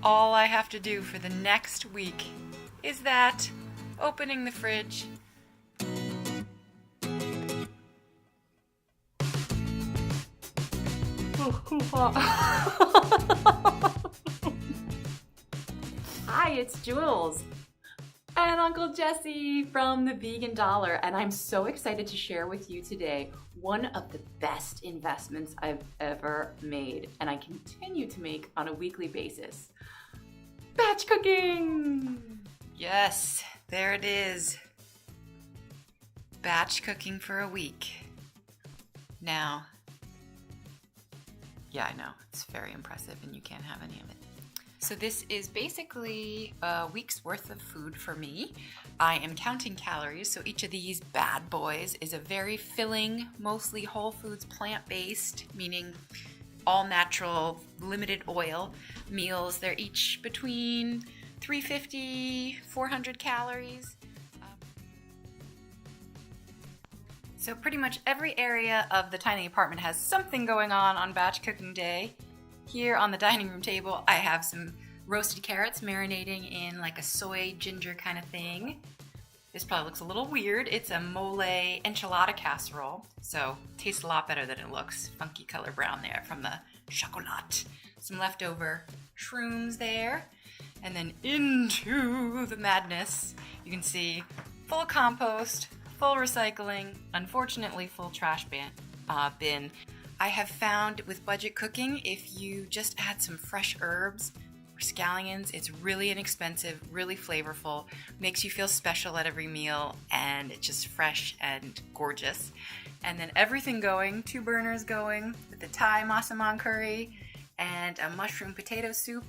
All I have to do for the next week is that, opening the fridge. Hi, it's Jules and Uncle Jesse from the Vegan Dollar, and I'm so excited to share with you today one of the best investments I've ever made, and I continue to make on a weekly basis. Batch cooking! Yes, there it is. Batch cooking for a week. Now, yeah, I know, it's very impressive and you can't have any of it. So this is basically a week's worth of food for me. I am counting calories, so each of these bad boys is a very filling, mostly whole foods, plant-based, meaning all natural, limited oil meals. They're each between 350, 400 calories. So pretty much every area of the tiny apartment has something going on batch cooking day. Here on the dining room table, I have some roasted carrots marinating in like a soy ginger kind of thing. This probably looks a little weird. It's a mole enchilada casserole, so it tastes a lot better than it looks. Funky color brown there from the chocolat. Some leftover shrooms there. And then into the madness, you can see full compost, full recycling, unfortunately full trash bin. I have found with budget cooking, if you just add some fresh herbs or scallions, it's really inexpensive, really flavorful, makes you feel special at every meal, and it's just fresh and gorgeous. And then everything going, 2 burners going, with the Thai massaman curry and a mushroom potato soup.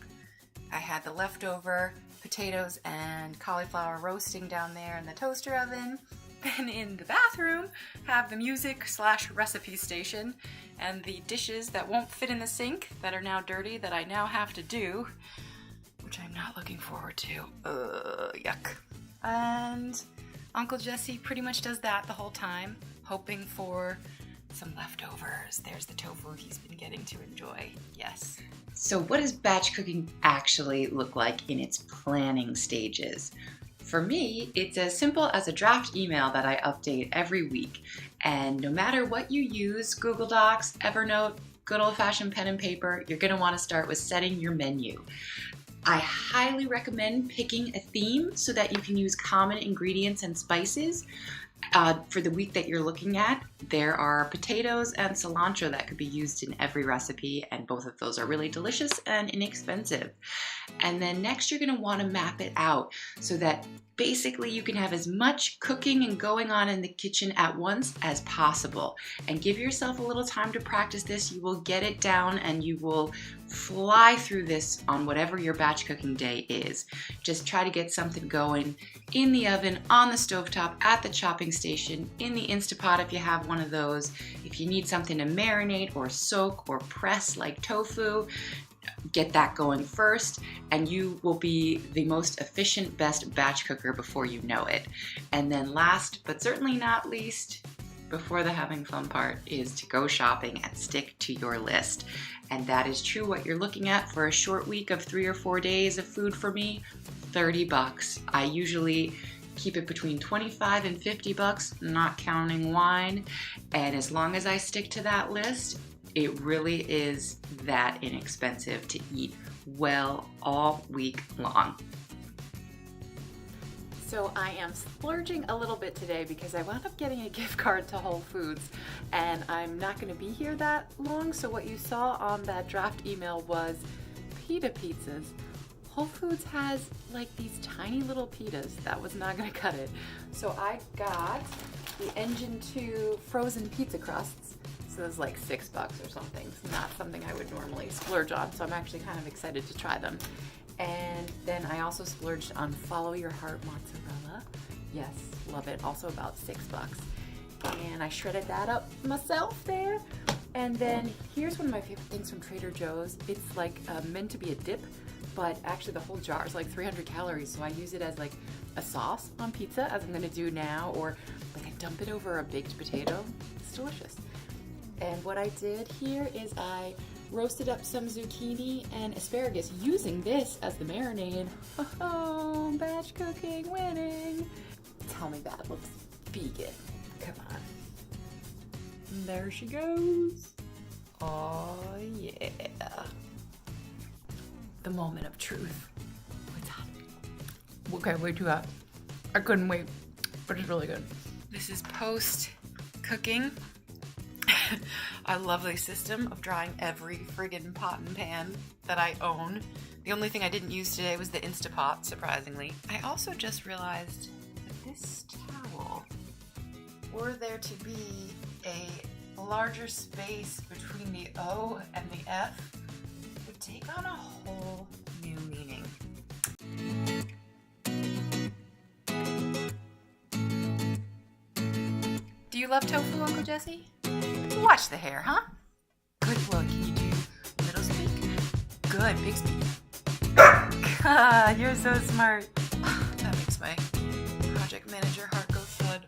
I had the leftover potatoes and cauliflower roasting down there in the toaster oven. Then in the bathroom, have the music/recipe station and the dishes that won't fit in the sink that are now dirty that I now have to do, which I'm not looking forward to. Yuck. And Uncle Jesse pretty much does that the whole time, hoping for some leftovers. There's the tofu he's been getting to enjoy. Yes. So what does batch cooking actually look like in its planning stages? For me, it's as simple as a draft email that I update every week. And no matter what you use, Google Docs, Evernote, good old-fashioned pen and paper, you're going to want to start with setting your menu. I highly recommend picking a theme so that you can use common ingredients and spices. For the week that you're looking at, there are potatoes and cilantro that could be used in every recipe, and both of those are really delicious and inexpensive. And then next you're going to want to map it out so that basically you can have as much cooking and going on in the kitchen at once as possible. And give yourself a little time to practice this. You will get it down and you will fly through this on whatever your batch cooking day is. Just try to get something going in the oven, on the stovetop, at the chopping station, in the Instapot if you have one of those. If you need something to marinate or soak or press like tofu, get that going first, and you will be the most efficient, best batch cooker before you know it. And then last, but certainly not least, before the having fun part, is to go shopping and stick to your list. And that is true what you're looking at for a short week of 3 or 4 days of food for me, $30. I usually keep it between $25 and $50, not counting wine. And as long as I stick to that list, it really is that inexpensive to eat well all week long. So I am splurging a little bit today because I wound up getting a gift card to Whole Foods, and I'm not going to be here that long, so what you saw on that draft email was pita pizzas. Whole Foods has like these tiny little pitas. That was not going to cut it. So I got the Engine 2 frozen pizza crusts. So it was like $6 or something. It's not something I would normally splurge on, so I'm actually kind of excited to try them. And then I also splurged on Follow Your Heart mozzarella. Yes, love it. Also about $6. And I shredded that up myself there. And then here's one of my favorite things from Trader Joe's. It's like meant to be a dip, but actually the whole jar is like 300 calories. So I use it as like a sauce on pizza, as I'm gonna do now, or like I dump it over a baked potato. It's delicious. And what I did here is I roasted up some zucchini and asparagus using this as the marinade. Oh, batch cooking winning. Tell me that looks vegan. Come on. There she goes. Oh yeah. The moment of truth. What's that? Okay, way too hot. I couldn't wait, but it's really good. This is post cooking. A lovely system of drying every friggin' pot and pan that I own. The only thing I didn't use today was the Instapot, surprisingly. I also just realized that this towel, were there to be a larger space between the O and the F, would take on a whole new meaning. Do you love tofu, Uncle Jesse? Watch the hair, huh? Good. Well, can you do little speak? Good. Big speak. God, you're so smart. That makes my project manager heart go thud.